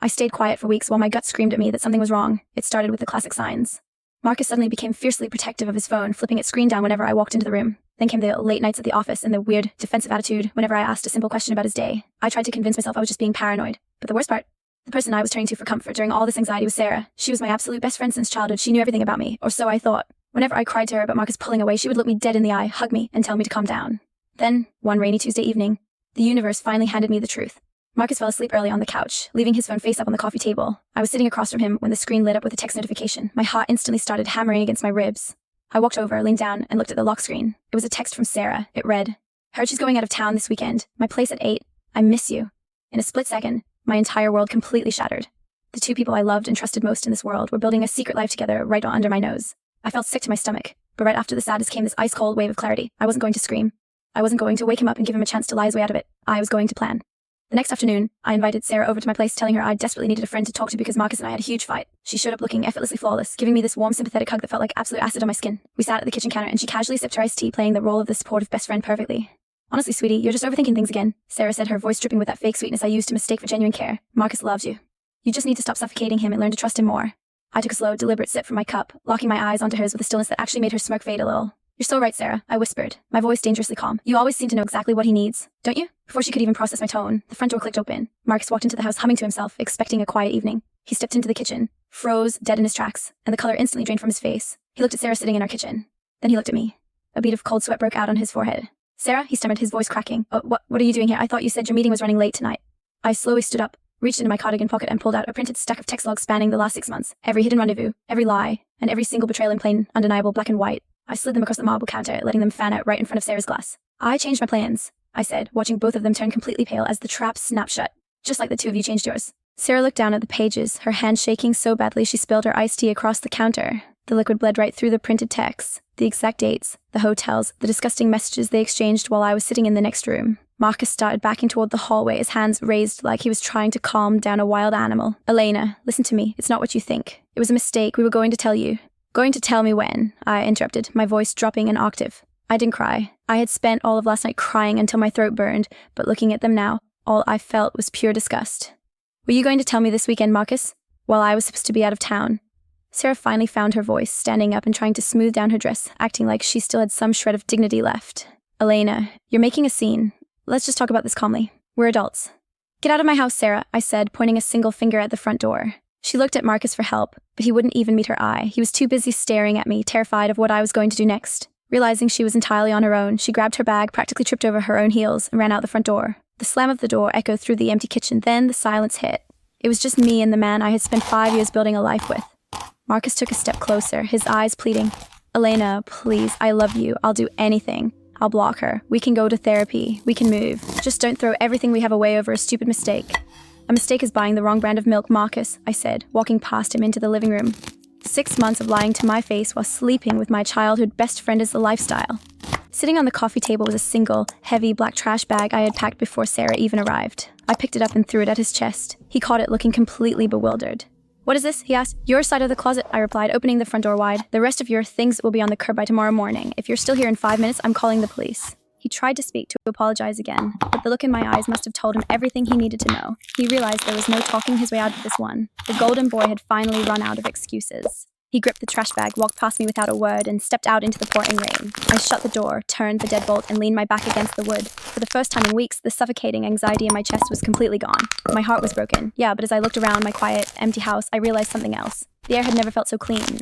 I stayed quiet for weeks while my gut screamed at me that something was wrong. It started with the classic signs. Marcus suddenly became fiercely protective of his phone, flipping its screen down whenever I walked into the room. Then came the late nights at the office and the weird, defensive attitude whenever I asked a simple question about his day. I tried to convince myself I was just being paranoid. But the worst part, the person I was turning to for comfort during all this anxiety was Sarah. She was my absolute best friend since childhood. She knew everything about me, or so I thought. Whenever I cried to her about Marcus pulling away, she would look me dead in the eye, hug me, and tell me to calm down. Then, one rainy Tuesday evening, the universe finally handed me the truth. Marcus fell asleep early on the couch, leaving his phone face up on the coffee table. I was sitting across from him when the screen lit up with a text notification. My heart instantly started hammering against my ribs. I walked over, leaned down, and looked at the lock screen. It was a text from Sarah. It read, "Heard she's going out of town this weekend. My place at 8. I miss you." In a split second, my entire world completely shattered. The two people I loved and trusted most in this world were building a secret life together right under my nose. I felt sick to my stomach, but right after the sadness came this ice-cold wave of clarity. I wasn't going to scream. I wasn't going to wake him up and give him a chance to lie his way out of it. I was going to plan. The next afternoon, I invited Sarah over to my place, telling her I desperately needed a friend to talk to because Marcus and I had a huge fight. She showed up looking effortlessly flawless, giving me this warm, sympathetic hug that felt like absolute acid on my skin. We sat at the kitchen counter and she casually sipped her iced tea, playing the role of the supportive best friend perfectly. "Honestly, sweetie, you're just overthinking things again," Sarah said, her voice dripping with that fake sweetness I used to mistake for genuine care. "Marcus loves you. You just need to stop suffocating him and learn to trust him more." I took a slow, deliberate sip from my cup, locking my eyes onto hers with a stillness that actually made her smirk fade a little. "You're so right, Sarah," I whispered, my voice dangerously calm. "You always seem to know exactly what he needs, don't you?" Before she could even process my tone, the front door clicked open. Marcus walked into the house humming to himself, expecting a quiet evening. He stepped into the kitchen, froze dead in his tracks, and the color instantly drained from his face. He looked at Sarah sitting in our kitchen. Then he looked at me. A bead of cold sweat broke out on his forehead. "Sarah," he stammered, his voice cracking. What are you doing here? I thought you said your meeting was running late tonight." I slowly stood up, reached into my cardigan pocket and pulled out a printed stack of text logs spanning the last 6 months. Every hidden rendezvous, every lie, and every single betrayal in plain, undeniable black and white. I slid them across the marble counter, letting them fan out right in front of Sarah's glass. "I changed my plans," I said, watching both of them turn completely pale as the trap snapped shut. "Just like the two of you changed yours." Sarah looked down at the pages, her hand shaking so badly she spilled her iced tea across the counter. The liquid bled right through the printed texts, the exact dates, the hotels, the disgusting messages they exchanged while I was sitting in the next room. Marcus started backing toward the hallway, his hands raised like he was trying to calm down a wild animal. "Elena, listen to me. It's not what you think. It was a mistake. We were going to tell you." "Going to tell me when?" I interrupted, my voice dropping an octave. I didn't cry. I had spent all of last night crying until my throat burned, but looking at them now, all I felt was pure disgust. "Were you going to tell me this weekend, Marcus? While I was supposed to be out of town?" Sarah finally found her voice, standing up and trying to smooth down her dress, acting like she still had some shred of dignity left. "Elena, you're making a scene. Let's just talk about this calmly. We're adults." "Get out of my house, Sarah," I said, pointing a single finger at the front door. She looked at Marcus for help, but he wouldn't even meet her eye. He was too busy staring at me, terrified of what I was going to do next. Realizing she was entirely on her own, she grabbed her bag, practically tripped over her own heels, and ran out the front door. The slam of the door echoed through the empty kitchen, then the silence hit. It was just me and the man I had spent 5 years building a life with. Marcus took a step closer, his eyes pleading. "Elena, please, I love you. I'll do anything. I'll block her. We can go to therapy. We can move. Just don't throw everything we have away over a stupid mistake." "A mistake is buying the wrong brand of milk, Marcus," I said, walking past him into the living room. 6 months of lying to my face while sleeping with my childhood best friend is the lifestyle. Sitting on the coffee table was a single, heavy black trash bag I had packed before Sarah even arrived. I picked it up and threw it at his chest. He caught it, looking completely bewildered. "What is this?" he asked. "Your side of the closet," I replied, opening the front door wide. "The rest of your things will be on the curb by tomorrow morning. If you're still here in 5 minutes, I'm calling the police." He tried to speak, to apologize again, but the look in my eyes must have told him everything he needed to know. He realized there was no talking his way out of this one. The golden boy had finally run out of excuses. He gripped the trash bag, walked past me without a word, and stepped out into the pouring rain. I shut the door, turned the deadbolt, and leaned my back against the wood. For the first time in weeks, the suffocating anxiety in my chest was completely gone. My heart was broken. Yeah, but as I looked around my quiet, empty house, I realized something else. The air had never felt so clean.